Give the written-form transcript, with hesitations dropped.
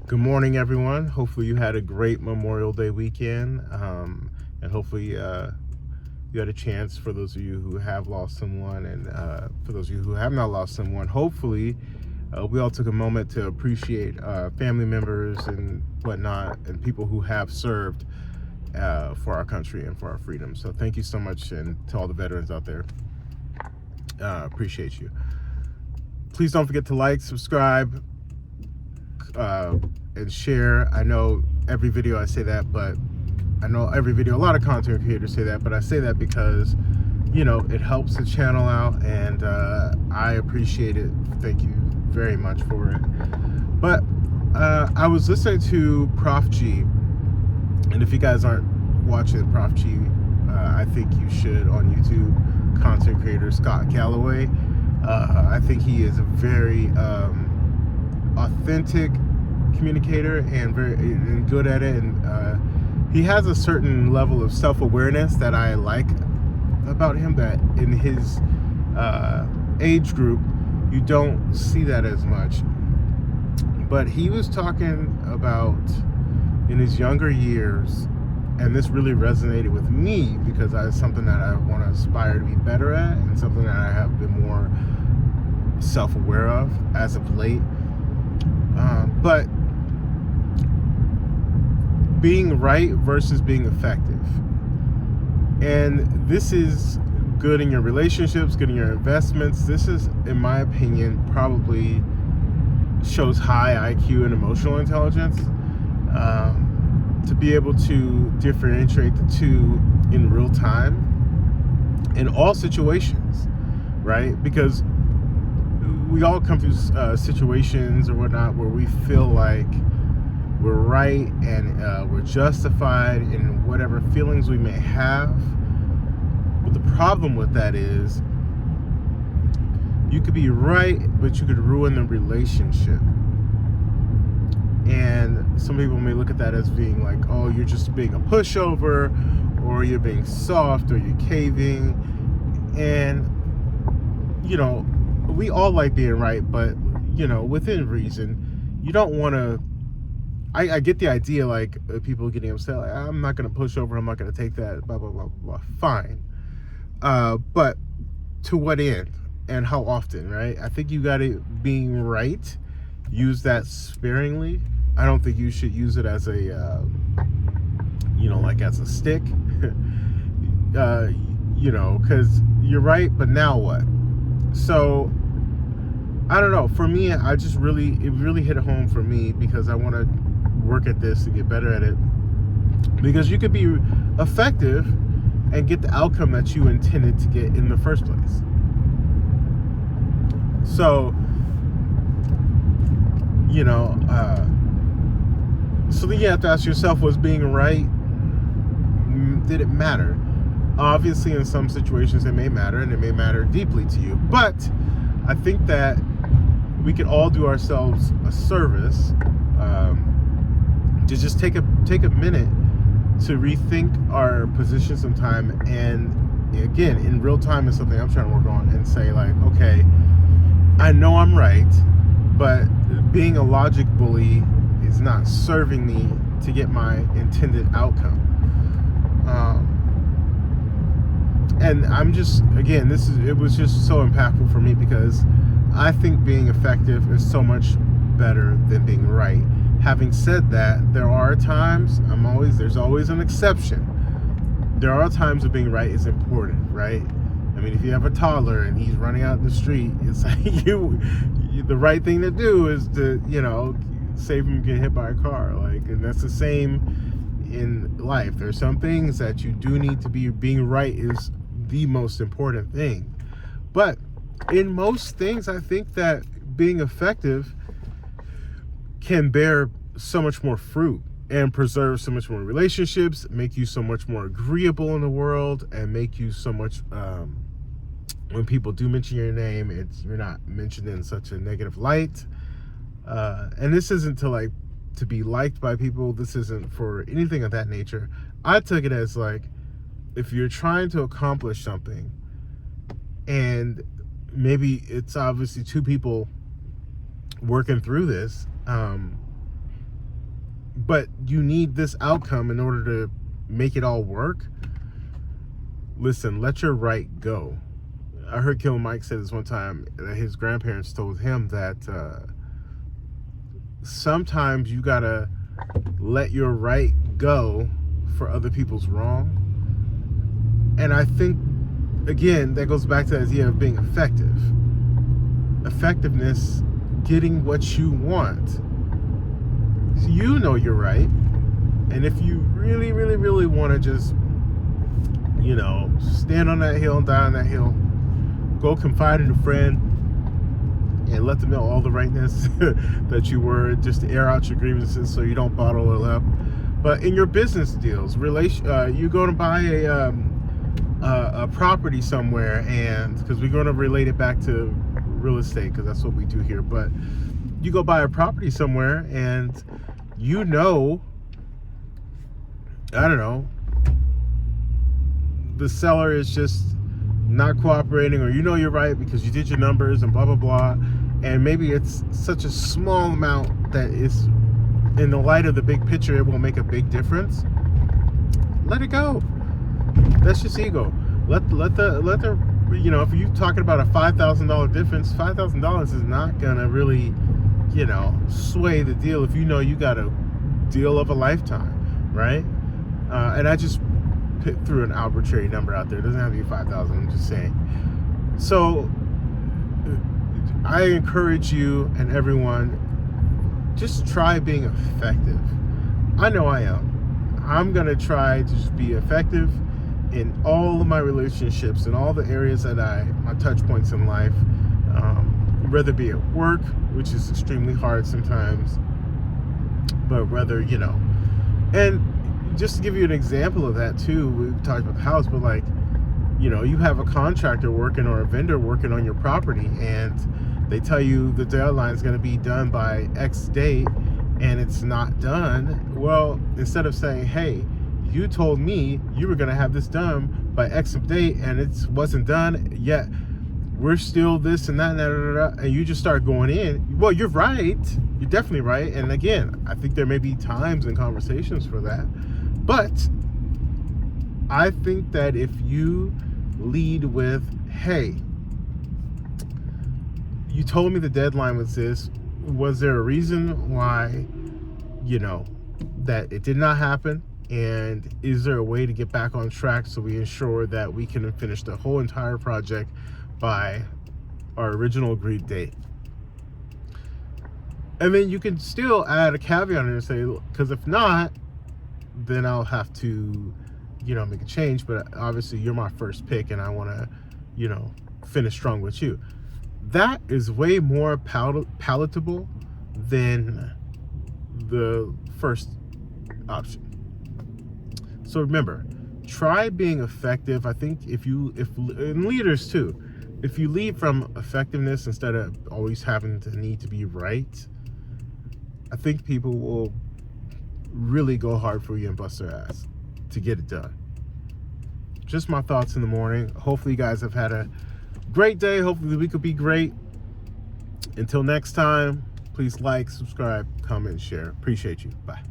Good morning, everyone. Hopefully, you had a great Memorial Day weekend, and hopefully, you had a chance. For those of you who have lost someone, and for those of you who have not lost someone, hopefully, we all took a moment to appreciate family members and whatnot, and people who have served for our country and for our freedom. So, thank you so much, and to all the veterans out there, appreciate you. Please don't forget to like, subscribe, and share. I know every video I say that, but a lot of content creators say that, but I say that because, it helps the channel out, and I appreciate it. Thank you very much for it. But I was listening to Prof G, and if you guys aren't watching Prof G, I think you should on YouTube. Content creator Scott Galloway. I think he is a very authentic communicator and very good at it, and he has a certain level of self-awareness that I like about him, that in his age group you don't see that as much. But he was talking about in his younger years, and this really resonated with me because it's something that I want to aspire to be better at, and something that I have been more self-aware of as of late. But being right versus being effective. And this is good in your relationships, good in your investments. This is, in my opinion, probably shows high IQ and emotional intelligence. To be able to differentiate the two in real time in all situations, right? Because we all come through situations or whatnot where we feel like we're right and we're justified in whatever feelings we may have. But the problem with that is you could be right, but you could ruin the relationship. And some people may look at that as being like, oh, you're just being a pushover, or you're being soft, or you're caving. And, we all like being right, but, within reason. You don't want to... I get the idea, like, people getting upset, like, I'm not going to push over, I'm not going to take that, blah, blah, blah, blah. Fine. But to what end and how often, right? I think you got to, being right, use that sparingly. I don't think you should use it as a, like as a stick, because you're right, but now what? So, I don't know. For me, it really hit home for me because I want to work at this and get better at it. Because you could be effective and get the outcome that you intended to get in the first place. So, so then you have to ask yourself, was being right, did it matter? Obviously, in some situations it may matter, and it may matter deeply to you. But I think that we could all do ourselves a service to just take a minute to rethink our position sometime, and again, in real time is something I'm trying to work on, and say like, okay, I know I'm right, but being a logic bully is not serving me to get my intended outcome. And I'm just, again, it was just so impactful for me because I think being effective is so much better than being right. Having said that, there are times, there's always an exception. There are times that being right is important, right? I mean, if you have a toddler and he's running out in the street, it's like the right thing to do is to, save him from getting hit by a car. And that's the same in life. There's some things that you do need to be, being right is the most important thing. But in most things, I think that being effective can bear so much more fruit and preserve so much more relationships, make you so much more agreeable in the world, and make you so much, when people do mention your name, you're not mentioned in such a negative light. And this isn't to be liked by people. This isn't for anything of that nature. I took it as like, if you're trying to accomplish something, and maybe it's obviously two people working through this, but you need this outcome in order to make it all work. Listen, let your right go. I heard Killer Mike say this one time, that his grandparents told him that sometimes you gotta let your right go for other people's wrong. And I think, again, that goes back to the idea of being effective. Effectiveness, getting what you want. So you know you're right. And if you really, really, really want to just, stand on that hill and die on that hill, go confide in a friend and let them know all the rightness that you were, just to air out your grievances so you don't bottle it up. But in your business deals, you're going to buy a property somewhere, and because we're going to relate it back to real estate, because that's what we do here. But you go buy a property somewhere, and I don't know, the seller is just not cooperating, or you're right because you did your numbers and blah blah blah, and maybe it's such a small amount that is, in the light of the big picture, it will make a big difference. Let it go. That's just ego. Let the if you're talking about a $5,000 difference, $5,000 is not gonna really sway the deal if you got a deal of a lifetime, right? And I just threw an arbitrary number out there. It doesn't have to be 5,000. I'm just saying. So I encourage you and everyone, just try being effective. I know I am. I'm gonna try to just be effective in all of my relationships and all the areas that my touch points in life, whether it be at work, which is extremely hard sometimes, but whether, and just to give you an example of that too, we talked about the house, but like, you have a contractor working or a vendor working on your property, and they tell you the deadline is going to be done by X date, and it's not done. Well, instead of saying, hey, you told me you were going to have this done by X date, and it wasn't done yet, we're still this and that and you just start going in, well, you're right, you're definitely right. And again, I think there may be times and conversations for that, but I think that if you lead with, hey, you told me the deadline was this, was there a reason why that it did not happen, and is there a way to get back on track so we ensure that we can finish the whole entire project by our original agreed date? And then you can still add a caveat on it and say, because if not, then I'll have to make a change, but obviously you're my first pick and I want to finish strong with you. That is way more palatable than the first option. So remember, try being effective. I think and leaders too, if you lead from effectiveness instead of always having to need to be right, I think people will really go hard for you and bust their ass to get it done. Just my thoughts in the morning. Hopefully you guys have had a great day. Hopefully the week will be great. Until next time, please like, subscribe, comment, and share. Appreciate you. Bye.